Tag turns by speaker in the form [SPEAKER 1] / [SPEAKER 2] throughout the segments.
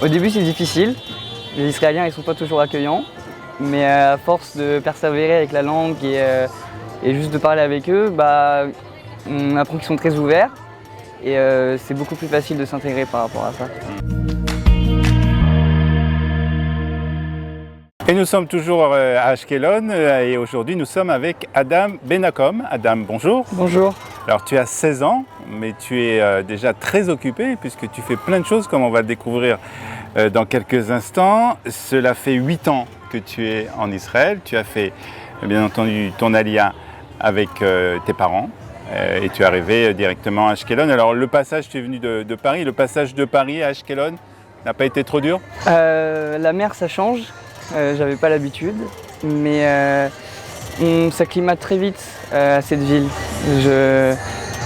[SPEAKER 1] Au début c'est difficile, les Israéliens ils sont pas toujours accueillants, mais à force de persévérer avec la langue et juste de parler avec eux, on apprend qu'ils sont très ouverts et c'est beaucoup plus facile de s'intégrer par rapport à ça.
[SPEAKER 2] Et nous sommes toujours à Ashkelon et aujourd'hui nous sommes avec Adam Benakom. Adam, bonjour.
[SPEAKER 1] Bonjour.
[SPEAKER 2] Alors tu as 16 ans, mais tu es déjà très occupé puisque tu fais plein de choses comme on va le découvrir dans quelques instants. Cela fait 8 ans que tu es en Israël. Tu as fait bien entendu ton aliyah avec tes parents et tu es arrivé directement à Ashkelon. Alors le passage, tu es venu de Paris, le passage de Paris à Ashkelon n'a pas été trop dur?
[SPEAKER 1] La mer ça change. J'avais pas l'habitude, mais on s'acclimate très vite à cette ville.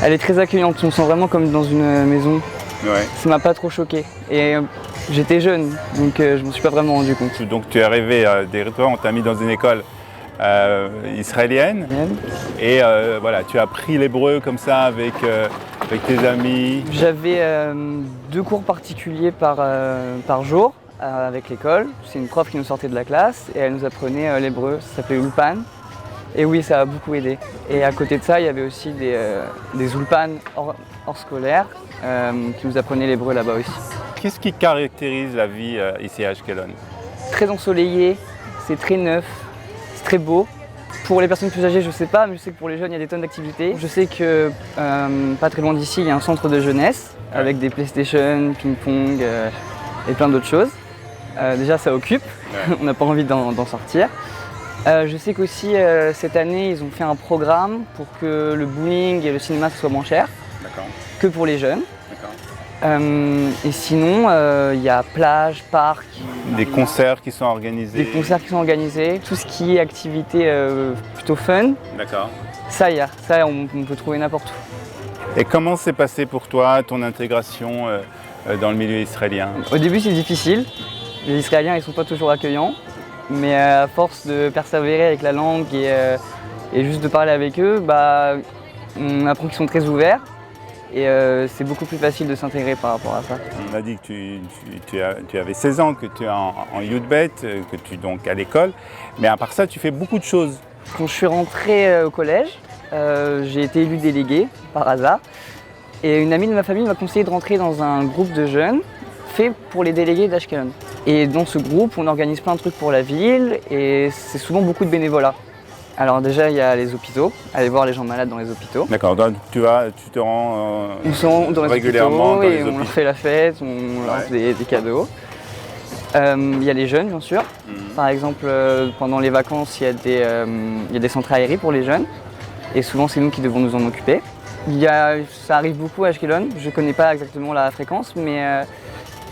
[SPEAKER 1] Elle est très accueillante, on se sent vraiment comme dans une maison.
[SPEAKER 2] Ouais.
[SPEAKER 1] Ça m'a pas trop choqué. Et j'étais jeune, donc je m'en suis pas vraiment rendu compte.
[SPEAKER 2] Donc tu es arrivé directement, on t'a mis dans une école israélienne et voilà, tu as appris l'hébreu comme ça avec tes amis.
[SPEAKER 1] J'avais 2 cours particuliers par jour. Avec l'école, c'est une prof qui nous sortait de la classe et elle nous apprenait l'hébreu, ça s'appelait Ulpan. Et oui, ça a beaucoup aidé. Et à côté de ça, il y avait aussi des Ulpan hors scolaire qui nous apprenaient l'hébreu là-bas aussi.
[SPEAKER 2] Qu'est-ce qui caractérise la vie ici à Ashkelon?
[SPEAKER 1] Très ensoleillé, c'est très neuf, c'est très beau. Pour les personnes plus âgées, je ne sais pas, mais je sais que pour les jeunes, il y a des tonnes d'activités. Je sais que pas très loin d'ici, il y a un centre de jeunesse avec des PlayStation, ping-pong et plein d'autres choses. Déjà ça occupe, on n'a pas envie d'en sortir. Je sais qu'aussi cette année ils ont fait un programme pour que le bowling et le cinéma soient moins chers que pour les jeunes. Et sinon il y a plage, parc.
[SPEAKER 2] Des concerts qui sont organisés.
[SPEAKER 1] Des concerts qui sont organisés, tout ce qui est activité plutôt fun.
[SPEAKER 2] D'accord.
[SPEAKER 1] Ça on peut trouver n'importe où.
[SPEAKER 2] Et comment s'est passé pour toi ton intégration dans le milieu israélien?
[SPEAKER 1] Au début c'est difficile. Les Israéliens ils sont pas toujours accueillants, mais à force de persévérer avec la langue et juste de parler avec eux, on apprend qu'ils sont très ouverts et c'est beaucoup plus facile de s'intégrer par rapport à ça.
[SPEAKER 2] On a dit que tu avais 16 ans, que tu es en Yudbet, que tu es donc à l'école, mais à part ça tu fais beaucoup de choses.
[SPEAKER 1] Quand je suis rentré au collège, j'ai été élu délégué par hasard et une amie de ma famille m'a conseillé de rentrer dans un groupe de jeunes fait pour les délégués d'Ashkelon. Et dans ce groupe, on organise plein de trucs pour la ville et c'est souvent beaucoup de bénévolat. Alors déjà, il y a les hôpitaux, aller voir les gens malades dans les hôpitaux.
[SPEAKER 2] D'accord, donc tu te rends
[SPEAKER 1] régulièrement dans les hôpitaux et on leur fait la fête, on leur offre des cadeaux. Il y a les jeunes, bien sûr. Par exemple, pendant les vacances, il y a des centres aérés pour les jeunes et souvent c'est nous qui devons nous en occuper. Ça arrive beaucoup à Ashkelon, je ne connais pas exactement la fréquence, mais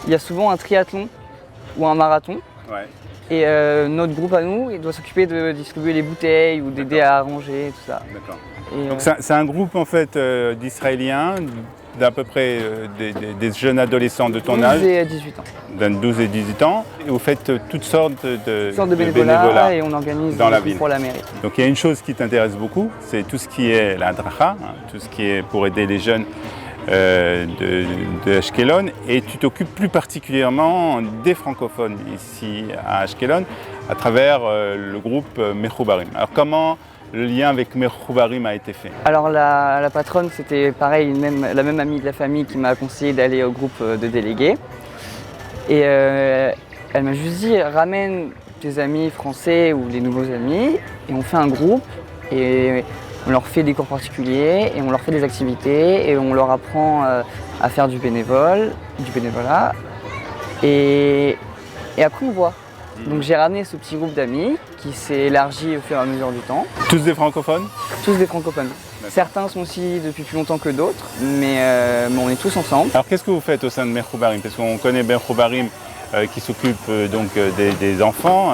[SPEAKER 1] il y a souvent un triathlon ou un marathon.
[SPEAKER 2] Ouais.
[SPEAKER 1] Et notre groupe à nous, il doit s'occuper de distribuer les bouteilles ou d'aider à arranger, tout ça.
[SPEAKER 2] D'accord. Donc c'est un groupe en fait d'Israéliens, d'à peu près des jeunes adolescents de ton âge.
[SPEAKER 1] 12 et 18 ans.
[SPEAKER 2] D'un 12 et 18 ans. Et vous faites toutes sortes de
[SPEAKER 1] bénévolat et on organise
[SPEAKER 2] dans la ville
[SPEAKER 1] pour la mairie.
[SPEAKER 2] Donc il y a une chose qui t'intéresse beaucoup, c'est tout ce qui est la dracha, tout ce qui est pour aider les jeunes de Ashkelon, et tu t'occupes plus particulièrement des francophones ici à Ashkelon à travers le groupe Mechoubarim. Alors comment le lien avec Mechoubarim a été fait?
[SPEAKER 1] Alors la patronne, c'était pareil, la même amie de la famille qui m'a conseillé d'aller au groupe de délégués. Et elle m'a juste dit, ramène tes amis français ou les nouveaux amis et on fait un groupe et on leur fait des cours particuliers et on leur fait des activités et on leur apprend à faire du bénévolat. Et après on voit. Donc j'ai ramené ce petit groupe d'amis qui s'est élargi au fur et à mesure du temps.
[SPEAKER 2] Tous des francophones?
[SPEAKER 1] Tous des francophones. Certains sont ici depuis plus longtemps que d'autres, mais on est tous ensemble.
[SPEAKER 2] Alors qu'est-ce que vous faites au sein de Mechoubarim? Parce qu'on connaît Mechoubarim qui s'occupe donc des enfants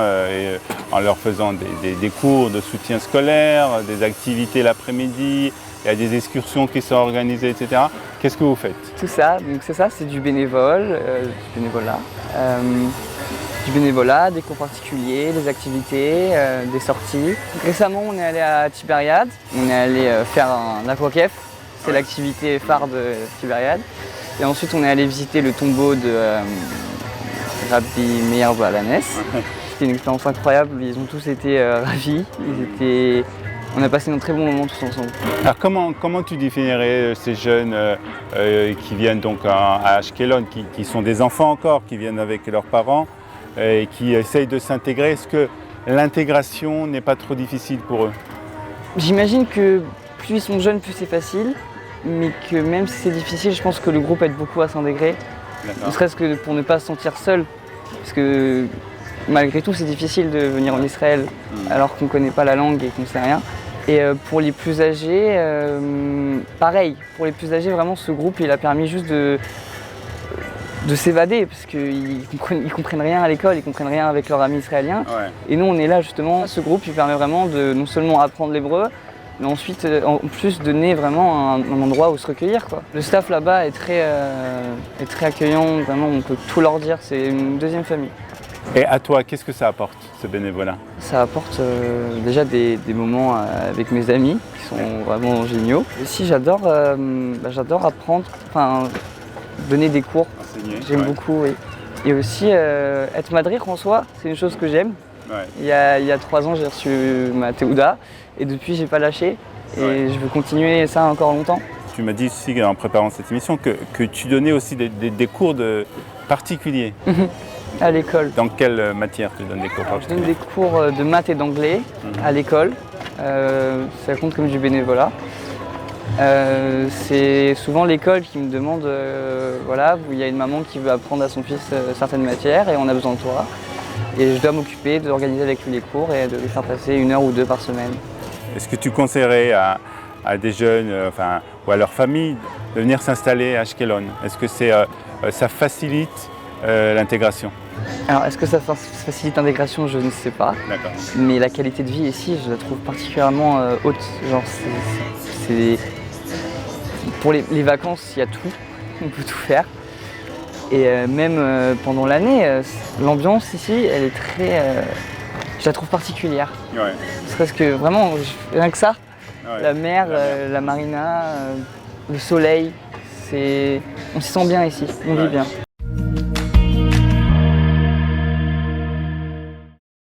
[SPEAKER 2] en leur faisant des cours de soutien scolaire, des activités l'après-midi, il y a des excursions qui sont organisées, etc. Qu'est-ce que vous faites?
[SPEAKER 1] Tout ça, donc c'est ça, c'est du bénévolat. Du bénévolat, des cours particuliers, des activités, des sorties. Récemment, on est allé à Tibériade, on est allé faire un aquakef, c'est l'activité phare de Tibériade. Et ensuite, on est allé visiter le tombeau Rabbi Meir Balanes. C'était une expérience incroyable, ils ont tous été ravis. On a passé un très bon moment tous ensemble.
[SPEAKER 2] Alors comment tu définirais ces jeunes qui viennent donc à Ashkelon, qui sont des enfants encore, qui viennent avec leurs parents et qui essayent de s'intégrer? Est-ce que l'intégration n'est pas trop difficile pour eux?
[SPEAKER 1] J'imagine que plus ils sont jeunes, plus c'est facile, mais que même si c'est difficile, je pense que le groupe aide beaucoup à s'intégrer, ne serait-ce que pour ne pas se sentir seul, parce que malgré tout c'est difficile de venir en Israël alors qu'on ne connaît pas la langue et qu'on ne sait rien. Et pour les plus âgés, pareil, pour les plus âgés vraiment ce groupe il a permis juste de s'évader parce qu'ils comprennent rien à l'école, ils comprennent rien avec leurs amis israéliens.
[SPEAKER 2] Ouais.
[SPEAKER 1] Et nous on est là justement, ce groupe il permet vraiment de non seulement apprendre l'hébreu, mais ensuite en plus donner vraiment un endroit où se recueillir, quoi. Le staff là-bas est très accueillant, vraiment on peut tout leur dire, c'est une deuxième famille.
[SPEAKER 2] Et à toi, qu'est-ce que ça apporte, ce bénévolat?
[SPEAKER 1] Ça apporte déjà des moments avec mes amis qui sont vraiment géniaux. Aussi j'adore apprendre, donner des cours. J'aime beaucoup, oui. Et aussi être madrich en soi, c'est une chose que j'aime.
[SPEAKER 2] Ouais.
[SPEAKER 1] Il y a 3 ans j'ai reçu ma Teuda et depuis j'ai pas lâché et je veux continuer ça encore longtemps.
[SPEAKER 2] Tu m'as dit aussi en préparant cette émission que tu donnais aussi des cours particuliers.
[SPEAKER 1] À l'école.
[SPEAKER 2] Dans quelle matière tu donnes des cours
[SPEAKER 1] Je donne
[SPEAKER 2] particuliers?
[SPEAKER 1] des cours de maths et d'anglais à l'école. Ça compte comme du bénévolat. C'est souvent l'école qui me demande, voilà, il y a une maman qui veut apprendre à son fils certaines matières et on a besoin de toi. Et je dois m'occuper d'organiser avec lui les cours et de lui faire passer 1 heure ou 2 par semaine.
[SPEAKER 2] Est-ce que tu conseillerais à des jeunes ou à leur famille de venir s'installer à Ashkelon? Est-ce que ça facilite l'intégration?
[SPEAKER 1] Alors est-ce que ça facilite l'intégration? Je ne sais pas.
[SPEAKER 2] D'accord.
[SPEAKER 1] Mais la qualité de vie ici, je la trouve particulièrement haute. Genre, pour les vacances, il y a tout, on peut tout faire. Et même pendant l'année, l'ambiance ici, elle est je la trouve particulière.
[SPEAKER 2] Ouais.
[SPEAKER 1] Parce que vraiment, rien que ça,
[SPEAKER 2] Ouais.
[SPEAKER 1] la mer, la marina, le soleil, on s'y sent bien ici, on vit bien.